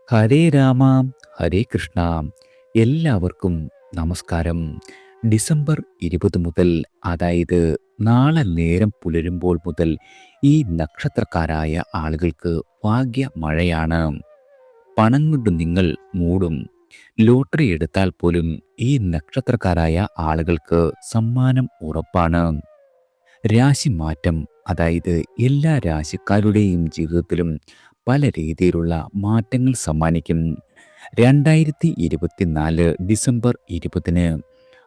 ഹരേ രാമ ഹരേ കൃഷ്ണ. എല്ലാവർക്കും നമസ്കാരം. ഡിസംബർ 20 മുതൽ, അതായത് നാളെ നേരം പുലരുമ്പോൾ മുതൽ ഈ നക്ഷത്രക്കാരായ ആളുകൾക്ക് ഭാഗ്യ മഴയാണ്. പണം കൊണ്ട് നിങ്ങൾ മൂടും. ലോട്ടറി എടുത്താൽ പോലും ഈ നക്ഷത്രക്കാരായ ആളുകൾക്ക് സമ്മാനം ഉറപ്പാണ്. രാശിമാറ്റം, അതായത് എല്ലാ രാശിക്കാരുടെയും ജീവിതത്തിലും പല രീതിയിലുള്ള മാറ്റങ്ങൾ സമ്മാനിക്കും. 2024 ഡിസംബർ 20,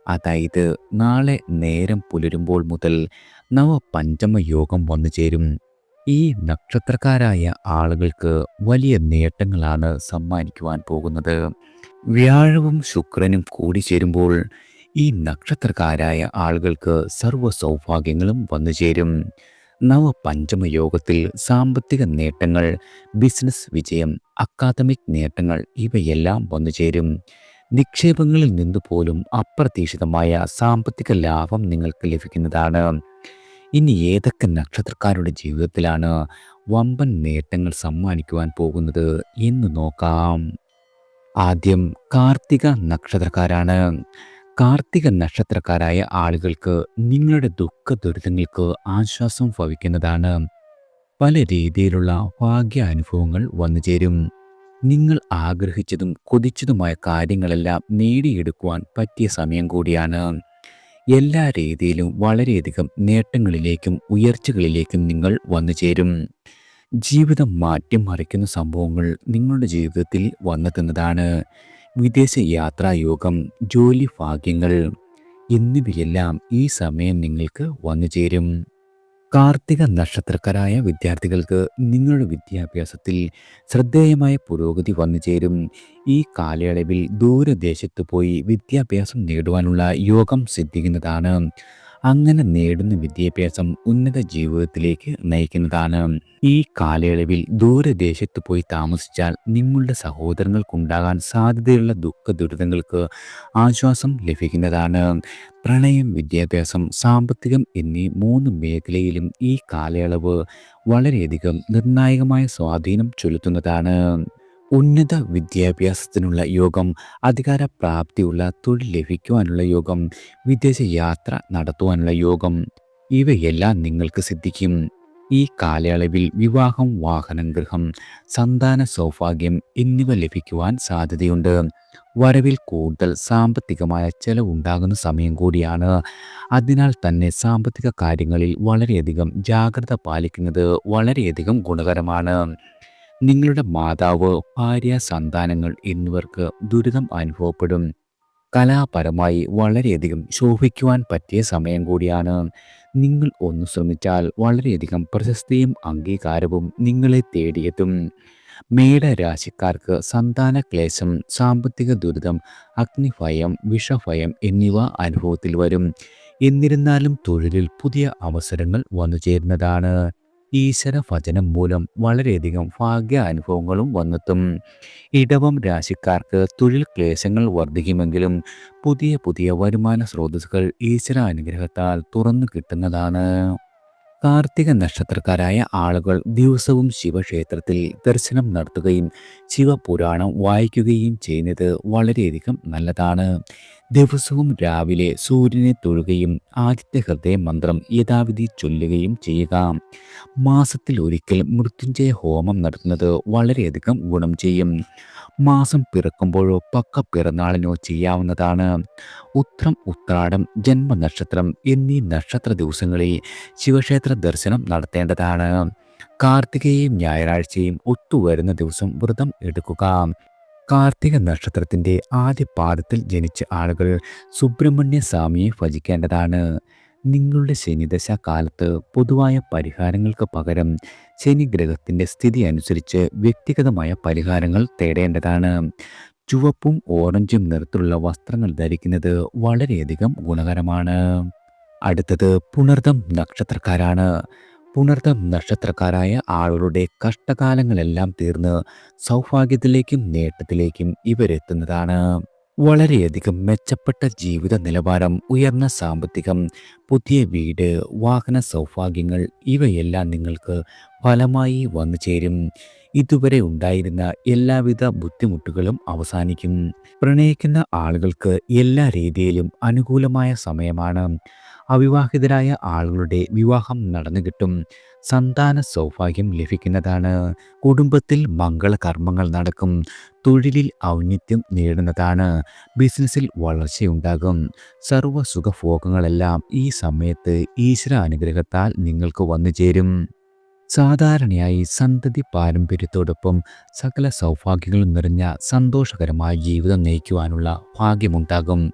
അതായത് നാളെ നേരം പുലരുമ്പോൾ മുതൽ നവപഞ്ചമ യോഗം വന്നു ചേരും. ഈ നക്ഷത്രക്കാരായ ആളുകൾക്ക് വലിയ നേട്ടങ്ങളാണ് സമ്മാനിക്കുവാൻ പോകുന്നത്. വ്യാഴവും ശുക്രനും കൂടി ചേരുമ്പോൾ ഈ നക്ഷത്രക്കാരായ ആളുകൾക്ക് സർവ്വ സൗഭാഗ്യങ്ങളും വന്നു ചേരും. നവപഞ്ചമ യോഗത്തിൽ സാമ്പത്തിക നേട്ടങ്ങൾ, ബിസിനസ് വിജയം, അക്കാദമിക് നേട്ടങ്ങൾ ഇവയെല്ലാം വന്നു ചേരും. നിക്ഷേപങ്ങളിൽ നിന്ന് പോലും അപ്രതീക്ഷിതമായ സാമ്പത്തിക ലാഭം നിങ്ങൾക്ക് ലഭിക്കുന്നതാണ്. ഇനി ഏതൊക്കെ നക്ഷത്രക്കാരുടെ ജീവിതത്തിലാണ് വമ്പൻ നേട്ടങ്ങൾ സമ്മാനിക്കുവാൻ പോകുന്നത് എന്ന് നോക്കാം. ആദ്യം കാർത്തിക നക്ഷത്രക്കാരാണ്. കാർത്തിക നക്ഷത്രക്കാരായ ആളുകൾക്ക് നിങ്ങളുടെ ദുഃഖ ദുരിതങ്ങൾക്ക് ആശ്വാസം ഭവിക്കുന്നതാണ്. പല രീതിയിലുള്ള ഭാഗ്യ അനുഭവങ്ങൾ വന്നു ചേരും. നിങ്ങൾ ആഗ്രഹിച്ചതും കൊതിച്ചതുമായ കാര്യങ്ങളെല്ലാം നേടിയെടുക്കുവാൻ പറ്റിയ സമയം കൂടിയാണ്. എല്ലാ രീതിയിലും വളരെയധികം നേട്ടങ്ങളിലേക്കും ഉയർച്ചകളിലേക്കും നിങ്ങൾ വന്നു ചേരും. ജീവിതം മാറ്റിമറിക്കുന്ന സംഭവങ്ങൾ നിങ്ങളുടെ ജീവിതത്തിൽ വന്നെത്തുന്നതാണ്. വിദേശ യാത്രായോഗം, ജോലി ഭാഗ്യങ്ങൾ എന്നിവയെല്ലാം ഈ സമയം നിങ്ങൾക്ക് വന്നു ചേരും. കാർത്തിക നക്ഷത്രക്കാരായ വിദ്യാർത്ഥികൾക്ക് നിങ്ങളുടെ വിദ്യാഭ്യാസത്തിൽ ശ്രദ്ധേയമായ പുരോഗതി വന്നു ചേരും. ഈ കാലയളവിൽ ദൂരദേശത്ത് പോയി വിദ്യാഭ്യാസം നേടുവാനുള്ള യോഗം സിദ്ധിക്കുന്നതാണ്. അങ്ങനെ നേടുന്ന വിദ്യാഭ്യാസം ഉന്നത ജീവിതത്തിലേക്ക് നയിക്കുന്നതാണ്. ഈ കാലയളവിൽ ദൂരദേശത്ത് പോയി താമസിച്ചാൽ നിങ്ങളുടെ സഹോദരങ്ങൾക്കുണ്ടാകാൻ സാധ്യതയുള്ള ദുഃഖ ദുരിതങ്ങൾക്ക് ആശ്വാസം ലഭിക്കുന്നതാണ്. പ്രണയം, വിദ്യാഭ്യാസം, സാമ്പത്തികം എന്നീ 3 മേഖലയിലും ഈ കാലയളവ് വളരെയധികം നിർണായകമായ സ്വാധീനം ചെലുത്തുന്നതാണ്. ഉന്നത വിദ്യാഭ്യാസത്തിനുള്ള യോഗം, അധികാര പ്രാപ്തിയുള്ള തൊഴിൽ ലഭിക്കുവാനുള്ള യോഗം, വിദേശ യാത്ര നടത്തുവാനുള്ള യോഗം ഇവയെല്ലാം നിങ്ങൾക്ക് സിദ്ധിക്കും. ഈ കാലയളവിൽ വിവാഹം, വാഹനം, ഗൃഹം, സന്താന സൗഭാഗ്യം എന്നിവ ലഭിക്കുവാൻ സാധ്യതയുണ്ട്. വരവിൽ കൂടുതൽ സാമ്പത്തികമായ ചെലവുണ്ടാകുന്ന സമയം കൂടിയാണ്. അതിനാൽ തന്നെ സാമ്പത്തിക കാര്യങ്ങളിൽ വളരെയധികം ജാഗ്രത പാലിക്കുന്നത് വളരെയധികം ഗുണകരമാണ്. നിങ്ങളുടെ മാതാവ്, ഭാര്യ, സന്താനങ്ങൾ എന്നിവർക്ക് ദുരിതം അനുഭവപ്പെടും. കലാപരമായി വളരെയധികം ശോഭിക്കുവാൻ പറ്റിയ സമയം കൂടിയാണ്. നിങ്ങൾ ഒന്ന് ശ്രമിച്ചാൽ വളരെയധികം പ്രശസ്തിയും അംഗീകാരവും നിങ്ങളെ തേടിയെത്തും. മേടരാശിക്കാർക്ക് സന്താന ക്ലേശം, സാമ്പത്തിക ദുരിതം, അഗ്നിഭയം, വിഷഭയം എന്നിവ അനുഭവത്തിൽ വരും. എന്നിരുന്നാലും തൊഴിലിൽ പുതിയ അവസരങ്ങൾ വന്നു ചേരുന്നതാണ്. ഈശ്വര ഭജനം മൂലം വളരെയധികം ഭാഗ്യ അനുഭവങ്ങളും വന്നെത്തും. ഇടവം രാശിക്കാർക്ക് തൊഴിൽ ക്ലേശങ്ങൾ വർദ്ധിക്കുമെങ്കിലും പുതിയ പുതിയ വരുമാന സ്രോതസ്സുകൾ ഈശ്വര അനുഗ്രഹത്താൽ തുറന്നു കിട്ടുന്നതാണ്. കാർത്തിക നക്ഷത്രക്കാരായ ആളുകൾ ദിവസവും ശിവക്ഷേത്രത്തിൽ ദർശനം നടത്തുകയും ശിവപുരാണം വായിക്കുകയും ചെയ്യുന്നത് വളരെയധികം നല്ലതാണ്. ദിവസവും രാവിലെ സൂര്യനെ തൊഴുകയും ആദിത്യ ഹൃദയ മന്ത്രം യഥാവിധി ചൊല്ലുകയും ചെയ്യുക. മാസത്തിൽ ഒരിക്കൽ മൃത്യുഞ്ജയ ഹോമം നടത്തുന്നത് വളരെയധികം ഗുണം ചെയ്യും. മാസം പിറക്കുമ്പോഴോ പക്ക പിറന്നാളിനോ ചെയ്യാവുന്നതാണ്. ഉത്രം, ഉത്രാടം, ജന്മനക്ഷത്രം എന്നീ നക്ഷത്ര ദിവസങ്ങളിൽ ശിവക്ഷേത്ര ദർശനം നടത്തേണ്ടതാണ്. കാർത്തികയും ഞായറാഴ്ചയും ഒത്തുവരുന്ന ദിവസം വ്രതം എടുക്കുക. കാർത്തിക നക്ഷത്രത്തിൻ്റെ ആദ്യ പാദത്തിൽ ജനിച്ച ആളുകൾ സുബ്രഹ്മണ്യ സ്വാമിയെ ഭജിക്കേണ്ടതാണ്. നിങ്ങളുടെ ശനിദശ കാലത്ത് പൊതുവായ പരിഹാരങ്ങൾക്ക് പകരം ശനി ഗ്രഹത്തിൻ്റെ സ്ഥിതി അനുസരിച്ച് വ്യക്തിഗതമായ പരിഹാരങ്ങൾ തേടേണ്ടതാണ്. ചുവപ്പും ഓറഞ്ചും നിറത്തിലുള്ള വസ്ത്രങ്ങൾ ധരിക്കുന്നത് വളരെയധികം ഗുണകരമാണ്. അടുത്തത് പുണർദം നക്ഷത്രക്കാരാണ്. പുണർദം നക്ഷത്രക്കാരായ ആളുകളുടെ കഷ്ടകാലങ്ങളെല്ലാം തീർന്ന് സൗഭാഗ്യത്തിലേക്കും നേട്ടത്തിലേക്കും ഇവരെത്തുന്നതാണ്. വളരെയധികം മെച്ചപ്പെട്ട ജീവിത നിലവാരം, ഉയർന്ന സാമ്പത്തികം, പുതിയ വീട്, വാഹന സൗഭാഗ്യങ്ങൾ ഇവയെല്ലാം നിങ്ങൾക്ക് ഫലമായി വന്നു ചേരും. ഇതുവരെ ഉണ്ടായിരുന്ന എല്ലാവിധ ബുദ്ധിമുട്ടുകളും അവസാനിക്കും. പ്രണയിക്കുന്ന ആളുകൾക്ക് എല്ലാ രീതിയിലും അനുകൂലമായ സമയമാണ്. അവിവാഹിതരായ ആളുകളുടെ വിവാഹം നടന്നു കിട്ടും. സന്താന സൗഭാഗ്യം ലഭിക്കുന്നതാണ്. കുടുംബത്തിൽ മംഗളകർമ്മങ്ങൾ നടക്കും. തൊഴിലിൽ ഔന്നത്യം നേടുന്നതാണ്. ബിസിനസ്സിൽ വളർച്ചയുണ്ടാകും. സർവ്വ സുഖഭോഗങ്ങളെല്ലാം ഈ സമയത്ത് ഈശ്വര അനുഗ്രഹത്താൽ നിങ്ങൾക്ക് വന്നു ചേരും. സാധാരണയായി സന്തതി പാരമ്പര്യത്തോടൊപ്പം സകല സൗഭാഗ്യങ്ങളും നിറഞ്ഞ സന്തോഷകരമായ ജീവിതം നയിക്കുവാനുള്ള ഭാഗ്യമുണ്ടാകും.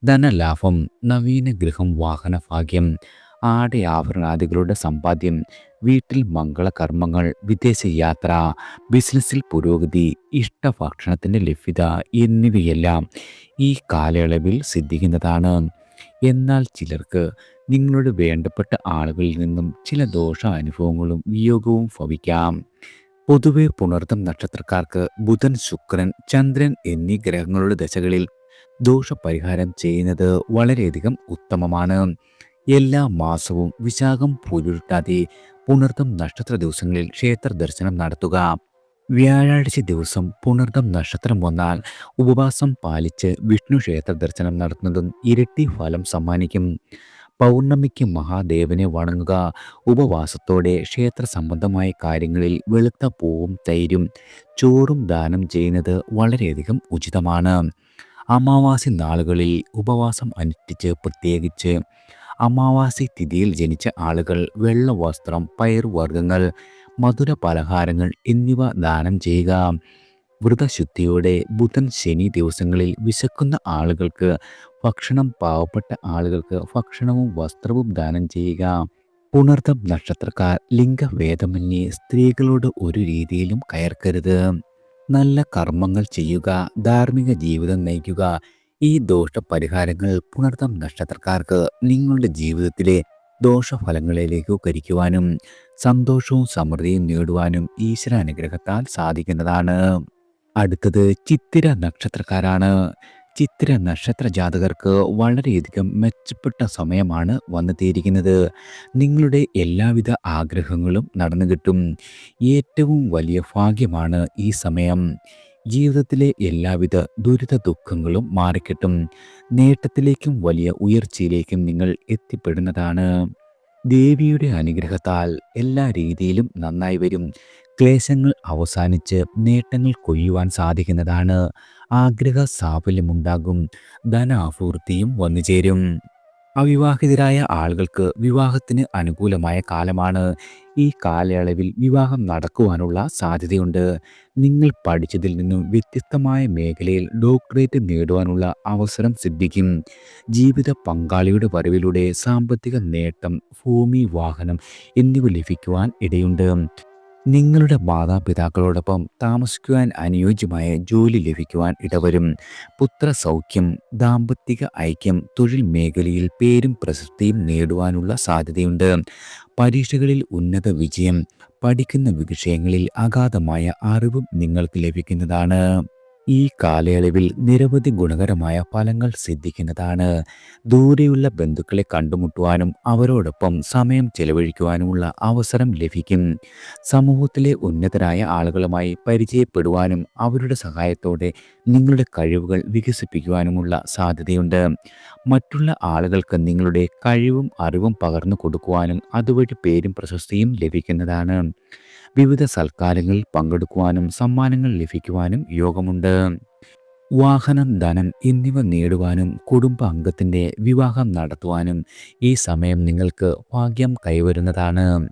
ധനലാഭം, നവീന ഗൃഹം, വാഹന ഭാഗ്യം, ആഭരണാദികളുടെ സമ്പാദ്യം, വീട്ടിൽ മംഗളകർമ്മങ്ങൾ, വിദേശ യാത്ര, ബിസിനസ്സിൽ പുരോഗതി, ഇഷ്ടഭക്ഷണത്തിൻ്റെ ലഭ്യത എന്നിവയെല്ലാം ഈ കാലയളവിൽ സിദ്ധിക്കുന്നതാണ്. എന്നാൽ ചിലർക്ക് നിങ്ങളുടെ വേണ്ടപ്പെട്ട ആളുകളിൽ നിന്നും ചില ദോഷ അനുഭവങ്ങളും വിയോഗവും ഭവിക്കാം. പൊതുവെ പുണർതം നക്ഷത്രക്കാർക്ക് ബുധൻ, ശുക്രൻ, ചന്ദ്രൻ എന്നീ ഗ്രഹങ്ങളുടെ ദശകളിൽ ദോഷപരിഹാരം ചെയ്യുന്നത് വളരെയധികം ഉത്തമമാണ്. എല്ലാ മാസവും വിശാഖം, പൂരുരുട്ടാതി, പുണർതം നക്ഷത്ര ദിവസങ്ങളിൽ ക്ഷേത്ര ദർശനം നടത്തുക. വ്യാഴാഴ്ച ദിവസം പുണർതം നക്ഷത്രം വന്നാൽ ഉപവാസം പാലിച്ച് വിഷ്ണു ക്ഷേത്ര ദർശനം നടത്തുന്നതും ഇരട്ടി ഫലം സമ്മാനിക്കും. പൗർണമിക്ക് മഹാദേവനെ വണങ്ങുക. ഉപവാസത്തോടെ ക്ഷേത്ര സംബന്ധമായ കാര്യങ്ങളിൽ വെളുത്ത പൂവും തൈരും ചോറും ദാനം ചെയ്യുന്നത് വളരെയധികം ഉചിതമാണ്. അമാവാസി നാളുകളിൽ ഉപവാസം അനുഷ്ഠിച്ച്, പ്രത്യേകിച്ച് അമാവാസി തിഥിയിൽ ജനിച്ച ആളുകൾ വെള്ള വസ്ത്രം, പയറുവർഗ്ഗങ്ങൾ, മധുര പലഹാരങ്ങൾ എന്നിവ ദാനം ചെയ്യുക. വ്രതശുദ്ധിയോടെ ബുധൻ, ശനി ദിവസങ്ങളിൽ വിശക്കുന്ന ആളുകൾക്ക് ഭക്ഷണം, പാവപ്പെട്ട ആളുകൾക്ക് ഭക്ഷണവും വസ്ത്രവും ദാനം ചെയ്യുക. പുണർതം നക്ഷത്രക്കാർ ലിംഗഭേദമന്യേ സ്ത്രീകളോട് ഒരു രീതിയിലും കയർക്കരുത്. നല്ല കർമ്മങ്ങൾ ചെയ്യുക, ധാർമ്മിക ജീവിതം നയിക്കുക. ഈ ദോഷപരിഹാരങ്ങൾ പുണർതം നക്ഷത്രക്കാർക്ക് നിങ്ങളുടെ ജീവിതത്തിലെ ദോഷഫലങ്ങളെ ലഘൂകരിക്കുവാനും സന്തോഷവും സമൃദ്ധിയും നേടുവാനും ഈശ്വര അനുഗ്രഹത്താൽ സാധിക്കുന്നതാണ്. അടുത്തത് ചിത്തിര നക്ഷത്രക്കാരാണ്. ചിത്തിര നക്ഷത്ര ജാതകർക്ക് വളരെയധികം മെച്ചപ്പെട്ട സമയമാണ് വന്നെത്തിയിരിക്കുന്നത്. നിങ്ങളുടെ എല്ലാവിധ ആഗ്രഹങ്ങളും നടന്നു കിട്ടും. ഏറ്റവും വലിയ ഭാഗ്യമാണ് ഈ സമയം. ജീവിതത്തിലെ എല്ലാവിധ ദുരിത ദുഃഖങ്ങളും മാറിക്കിട്ടും. നേട്ടത്തിലേക്കും വലിയ ഉയർച്ചയിലേക്കും നിങ്ങൾ എത്തിപ്പെടുന്നതാണ്. ദേവിയുടെ അനുഗ്രഹത്താൽ എല്ലാ രീതിയിലും നന്നായി വരും. ക്ലേശങ്ങൾ അവസാനിച്ച് നേട്ടങ്ങൾ കൊയ്യുവാൻ സാധിക്കുന്നതാണ്. ആഗ്രഹ സാഫല്യമുണ്ടാകും. ധനാഭൂർത്തിയും വന്നുചേരും. അവിവാഹിതരായ ആളുകൾക്ക് വിവാഹത്തിന് അനുകൂലമായ കാലമാണ്. ഈ കാലയളവിൽ വിവാഹം നടക്കുവാനുള്ള സാധ്യതയുണ്ട്. നിങ്ങൾ പഠിച്ചതിൽ നിന്നും വ്യത്യസ്തമായ മേഖലയിൽ ഡോക്ടറേറ്റ് നേടുവാനുള്ള അവസരം സിദ്ധിക്കും. ജീവിത പങ്കാളിയുടെ വരവിലൂടെ സാമ്പത്തിക നേട്ടം, ഭൂമി, വാഹനം എന്നിവ ലഭിക്കുവാൻ ഇടയുണ്ട്. നിങ്ങളുടെ മാതാപിതാക്കളോടൊപ്പം താമസിക്കുവാൻ അനുയോജ്യമായ ജോലി ലഭിക്കുവാൻ ഇടവരും. പുത്രസൗഖ്യം, ദാമ്പത്തിക ഐക്യം, തൊഴിൽ മേഖലയിൽ പേരും പ്രശസ്തിയും നേടുവാനുള്ള സാധ്യതയുണ്ട്. പരീക്ഷകളിൽ ഉന്നത വിജയം, പഠിക്കുന്ന വിഷയങ്ങളിൽ അഗാധമായ അറിവും നിങ്ങൾക്ക് ലഭിക്കുന്നതാണ്. ഈ കാലയളവിൽ നിരവധി ഗുണകരമായ ഫലങ്ങൾ സിദ്ധിക്കുന്നതാണ്. ദൂരെയുള്ള ബന്ധുക്കളെ കണ്ടുമുട്ടുവാനും അവരോടൊപ്പം സമയം ചെലവഴിക്കുവാനുമുള്ള അവസരം ലഭിക്കും. സമൂഹത്തിലെ ഉന്നതരായ ആളുകളുമായി പരിചയപ്പെടുവാനും അവരുടെ സഹായത്തോടെ നിങ്ങളുടെ കഴിവുകൾ വികസിപ്പിക്കുവാനുമുള്ള സാധ്യതയുണ്ട്. മറ്റുള്ള ആളുകൾക്ക് നിങ്ങളുടെ കഴിവും അറിവും പകർന്നു കൊടുക്കുവാനും അതുവഴി പേരും പ്രശസ്തിയും ലഭിക്കുന്നതാണ്. വിവിധ സൽക്കാരങ്ങളിൽ പങ്കെടുക്കുവാനും സമ്മാനങ്ങൾ ലഭിക്കുവാനും യോഗമുണ്ട്. വാഹനം, ധനം എന്നിവ നേടുവാനും കുടുംബ അംഗത്തിൻ്റെ വിവാഹം നടത്തുവാനും ഈ സമയം നിങ്ങൾക്ക് ഭാഗ്യം കൈവരുന്നതാണ്.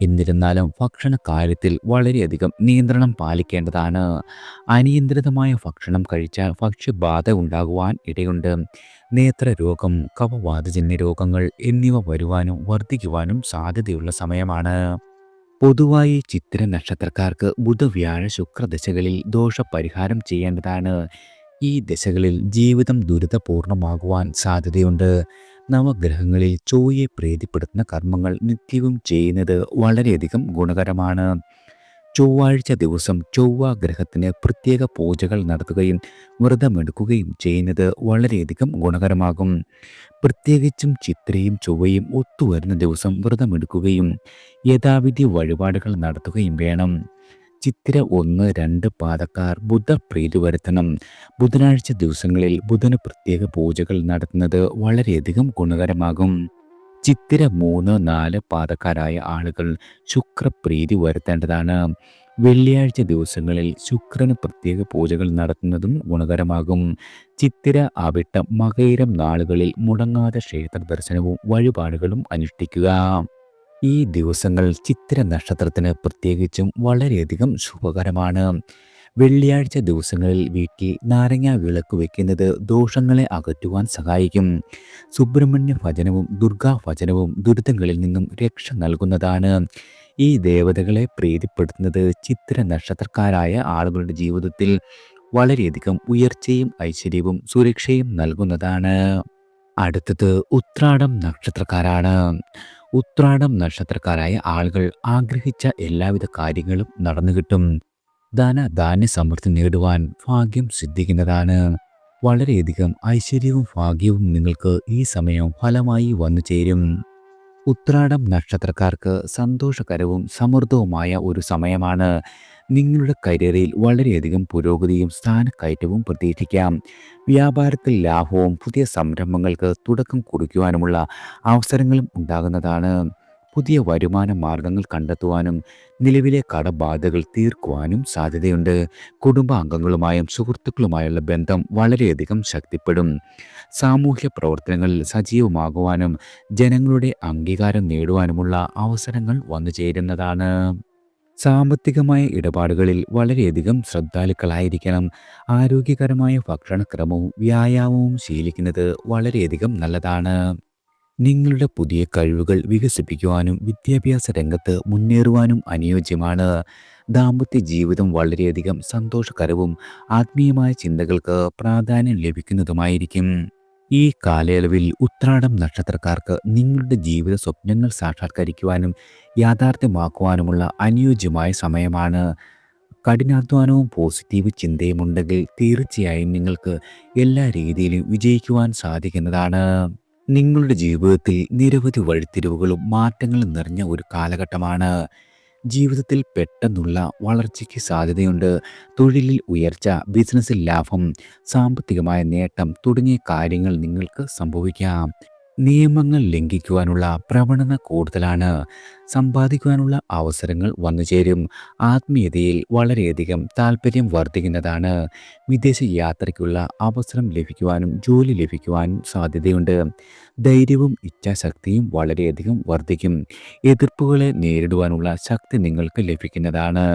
എന്നിരുന്നാലും ഭക്ഷണ കാര്യത്തിൽ വളരെയധികം നിയന്ത്രണം പാലിക്കേണ്ടതാണ്. അനിയന്ത്രിതമായ ഭക്ഷണം കഴിച്ചാൽ ഭക്ഷ്യബാധ ഉണ്ടാകുവാൻ ഇടയുണ്ട്. നേത്രരോഗം, കഫവാതജന്യ രോഗങ്ങൾ എന്നിവ വരുവാനും വർദ്ധിക്കുവാനും സാധ്യതയുള്ള സമയമാണ്. പൊതുവായി ചിത്തിര നക്ഷത്രക്കാർക്ക് ബുധ, വ്യാഴ, ശുക്ര ദശകളിൽ ദോഷപരിഹാരം ചെയ്യേണ്ടതാണ്. ഈ ദശകളിൽ ജീവിതം ദുരിതപൂർണമാകുവാൻ സാധ്യതയുണ്ട്. നവഗ്രഹങ്ങളിൽ ചൊവ്വയെ പ്രീതിപ്പെടുത്തുന്ന കർമ്മങ്ങൾ നിത്യവും ചെയ്യുന്നത് വളരെയധികം ഗുണകരമാണ്. ചൊവ്വാഴ്ച ദിവസം ചൊവ്വ ഗ്രഹത്തിന് പ്രത്യേക പൂജകൾ നടത്തുകയും വ്രതമെടുക്കുകയും ചെയ്യുന്നത് വളരെയധികം ഗുണകരമാകും. പ്രത്യേകിച്ചും ചിത്രയും ചൊവ്വയും ഒത്തുവരുന്ന ദിവസം വ്രതമെടുക്കുകയും യഥാവിധി വഴിപാടുകൾ നടത്തുകയും വേണം. ചിത്തിര 1, 2 പാദക്കാർ ബുധപ്രീതി വരുത്തണം. ബുധനാഴ്ച ദിവസങ്ങളിൽ ബുധന് പ്രത്യേക പൂജകൾ നടത്തുന്നത് വളരെയധികം ഗുണകരമാകും. ചിത്തിര 3, 4 പാദക്കാരായ ആളുകൾ ശുക്രപ്രീതി വരുത്തേണ്ടതാണ്. വെള്ളിയാഴ്ച ദിവസങ്ങളിൽ ശുക്രന് പ്രത്യേക പൂജകൾ നടത്തുന്നതും ഗുണകരമാകും. ചിത്തിര, അവിട്ടം, മകയിരം നാളുകളിൽ മുടങ്ങാതെ ക്ഷേത്ര ദർശനവും വഴിപാടുകളും അനുഷ്ഠിക്കുക. ഈ ദിവസങ്ങൾ ചിത്തിര നക്ഷത്രത്തിന് പ്രത്യേകിച്ചും വളരെയധികം ശുഭകരമാണ്. വെള്ളിയാഴ്ച ദിവസങ്ങളിൽ വീട്ടിൽ നാരങ്ങ വിളക്ക് വയ്ക്കുന്നത് ദോഷങ്ങളെ അകറ്റുവാൻ സഹായിക്കും. സുബ്രഹ്മണ്യ ഭജനവും ദുർഗാ ഭജനവും ദുരിതങ്ങളിൽ നിന്നും രക്ഷ നൽകുന്നതാണ്. ഈ ദേവതകളെ പ്രീതിപ്പെടുത്തുന്നത് ചിത്തിര നക്ഷത്രക്കാരായ ആളുകളുടെ ജീവിതത്തിൽ വളരെയധികം ഉയർച്ചയും ഐശ്വര്യവും സുരക്ഷയും നൽകുന്നതാണ്. അടുത്തത് ഉത്രാടം നക്ഷത്രക്കാരാണ്. ഉത്രാടം നക്ഷത്രക്കാരായ ആളുകൾ ആഗ്രഹിച്ച എല്ലാവിധ കാര്യങ്ങളും നടന്നു കിട്ടും. ധാന്യ സമൃദ്ധി നേടുവാൻ ഭാഗ്യം സിദ്ധിക്കുന്നതാണ്. വളരെയധികം ഐശ്വര്യവും ഭാഗ്യവും നിങ്ങൾക്ക് ഈ സമയം ഫലമായി വന്നു ചേരും. ഉത്രാടം നക്ഷത്രക്കാർക്ക് സന്തോഷകരവും സമൃദ്ധവുമായ ഒരു സമയമാണ്. നിങ്ങളുടെ കരിയറിൽ വളരെയധികം പുരോഗതിയും സ്ഥാനക്കയറ്റവും പ്രതീക്ഷിക്കാം. വ്യാപാരത്തിൽ ലാഭവും പുതിയ സംരംഭങ്ങൾക്ക് തുടക്കം കുറിക്കുവാനുമുള്ള അവസരങ്ങളും ഉണ്ടാകുന്നതാണ്. പുതിയ വരുമാന മാർഗങ്ങൾ കണ്ടെത്തുവാനും നിലവിലെ കടബാധകൾ തീർക്കുവാനും സാധ്യതയുണ്ട്. കുടുംബാംഗങ്ങളുമായും സുഹൃത്തുക്കളുമായുള്ള ബന്ധം വളരെയധികം ശക്തിപ്പെടും. സാമൂഹ്യ പ്രവർത്തനങ്ങളിൽ സജീവമാകുവാനും ജനങ്ങളുടെ അംഗീകാരം നേടുവാനുമുള്ള അവസരങ്ങൾ വന്നു ചേരുന്നതാണ്. സാമ്പത്തികമായ ഇടപാടുകളിൽ വളരെയധികം ശ്രദ്ധാലുക്കളായിരിക്കണം. ആരോഗ്യകരമായ ഭക്ഷണക്രമവും വ്യായാമവും ശീലിക്കുന്നത് വളരെയധികം നല്ലതാണ്. നിങ്ങളുടെ പുതിയ കഴിവുകൾ വികസിപ്പിക്കുവാനും വിദ്യാഭ്യാസ രംഗത്ത് മുന്നേറുവാനും അനുയോജ്യമാണ്. ദാമ്പത്യ ജീവിതം വളരെയധികം സന്തോഷകരവും ആത്മീയമായ ചിന്തകൾക്ക് പ്രാധാന്യം ലഭിക്കുന്നതുമായിരിക്കും. ഈ കാലയളവിൽ ഉത്രാടം നക്ഷത്രക്കാർക്ക് നിങ്ങളുടെ ജീവിത സ്വപ്നങ്ങൾ സാക്ഷാത്കരിക്കുവാനും യാഥാർത്ഥ്യമാക്കുവാനുമുള്ള അനുയോജ്യമായ സമയമാണ്. കഠിനാധ്വാനവും പോസിറ്റീവ് ചിന്തയും ഉണ്ടെങ്കിൽ തീർച്ചയായും നിങ്ങൾക്ക് എല്ലാ രീതിയിലും വിജയിക്കുവാൻ സാധിക്കുന്നതാണ്. നിങ്ങളുടെ ജീവിതത്തിൽ നിരവധി വഴിത്തിരിവുകളും മാറ്റങ്ങളും നിറഞ്ഞ ഒരു കാലഘട്ടമാണ്. ജീവിതത്തിൽ പെട്ടെന്നുള്ള വളർച്ചയ്ക്ക് സാധ്യതയുണ്ട്. തൊഴിലിൽ ഉയർച്ച, ബിസിനസ്സിൽ ലാഭം, സാമ്പത്തികമായ നേട്ടം തുടങ്ങിയ കാര്യങ്ങൾ നിങ്ങൾക്ക് സംഭവിക്കാം. നിയമങ്ങൾ ലംഘിക്കുവാനുള്ള പ്രവണത കൂടുതലാണ്. സമ്പാദിക്കുവാനുള്ള അവസരങ്ങൾ വന്നുചേരും. ആത്മീയതയിൽ വളരെയധികം താല്പര്യം വർദ്ധിക്കുന്നതാണ്. വിദേശ യാത്രയ്ക്കുള്ള അവസരം ലഭിക്കുവാനും ജോലി ലഭിക്കുവാനും സാധ്യതയുണ്ട്. ധൈര്യവും ഇച്ഛാശക്തിയും വളരെയധികം വർദ്ധിക്കും. എതിർപ്പുകളെ നേരിടുവാനുള്ള ശക്തി നിങ്ങൾക്ക് ലഭിക്കുന്നതാണ്.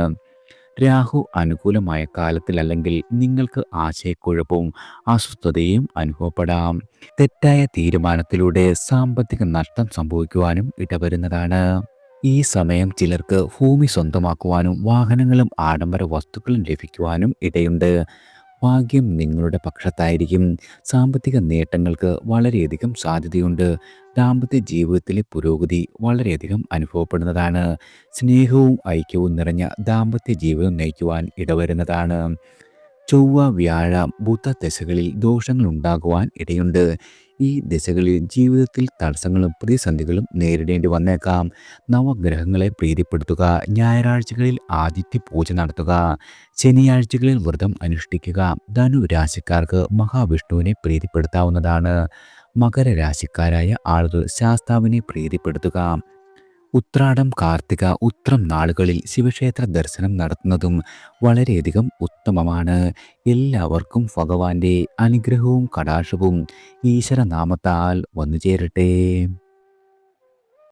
രാഹു അനുകൂലമായ കാലത്തിലല്ലെങ്കിൽ നിങ്ങൾക്ക് ആശയക്കുഴപ്പവും അസ്വസ്ഥതയും അനുഭവപ്പെടാം. തെറ്റായ തീരുമാനത്തിലൂടെ സാമ്പത്തിക നഷ്ടം സംഭവിക്കുവാനും ഇടവരുന്നതാണ്. ഈ സമയം ചിലർക്ക് ഭൂമി സ്വന്തമാക്കുവാനും വാഹനങ്ങളും ആഡംബര വസ്തുക്കളും ലഭിക്കുവാനും ഇടയുണ്ട്. ഭാഗ്യം നിങ്ങളുടെ പക്ഷത്തായിരിക്കും. സാമ്പത്തിക നേട്ടങ്ങൾക്ക് വളരെയധികം സാധ്യതയുണ്ട്. ദാമ്പത്യ ജീവിതത്തിലെ പുരോഗതി വളരെയധികം അനുഭവപ്പെടുന്നതാണ്. സ്നേഹവും ഐക്യവും നിറഞ്ഞ ദാമ്പത്യ ജീവിതം നയിക്കുവാൻ ഇടവരുന്നതാണ്. ചൊവ്വ, വ്യാഴ, ബുധ ദശകളിൽ ദോഷങ്ങൾ ഉണ്ടാകുവാൻ ഇടയുണ്ട്. ഈ ദശകളിൽ ജീവിതത്തിൽ തടസ്സങ്ങളും പ്രതിസന്ധികളും നേരിടേണ്ടി വന്നേക്കാം. നവഗ്രഹങ്ങളെ പ്രീതിപ്പെടുത്തുക. ഞായറാഴ്ചകളിൽ ആദിത്യ പൂജ നടത്തുക. ശനിയാഴ്ചകളിൽ വ്രതം അനുഷ്ഠിക്കുക. ധനു രാശിക്കാർക്ക് മഹാവിഷ്ണുവിനെ പ്രീതിപ്പെടുത്താവുന്നതാണ്. മകരരാശിക്കാരായ ആളുകൾ ശാസ്താവിനെ പ്രീതിപ്പെടുത്തുക. ഉത്രാടം, കാർത്തിക, ഉത്രം നാളുകളിൽ ശിവക്ഷേത്ര ദർശനം നടത്തുന്നതും വളരെയധികം ഉത്തമമാണ്. എല്ലാവർക്കും ഭഗവാന്റെ അനുഗ്രഹവും കടാക്ഷവും ഈശ്വരനാമത്താൽ വന്നു ചേരട്ടെ.